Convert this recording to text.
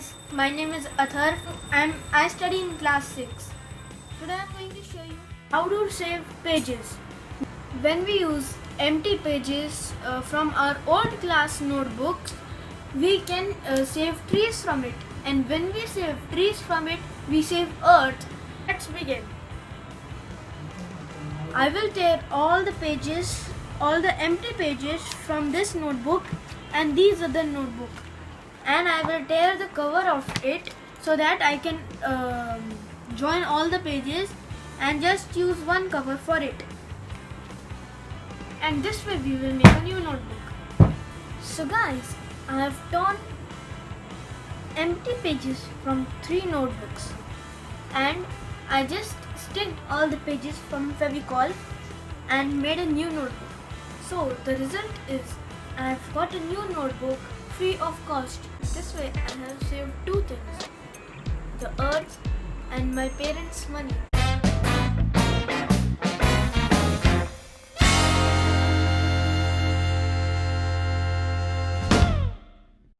guys, my name is Atharv and I study in class 6. Today I am going to show you how to save pages. When we use empty pages from our old class notebooks, we can save trees from it, and when we save trees from it, we save earth. Let's begin. I will tear all the empty pages from this notebook and these other notebook, and I will tear the cover of it so that I can join all the pages and just use one cover for it. And this way we will make a new notebook. So guys, I have torn empty pages from 3 notebooks and I just sticked all the pages from Fevicol and made a new notebook. So the result is I have got a new notebook free of cost. This way I have saved 2 things: the earth and my parents' money.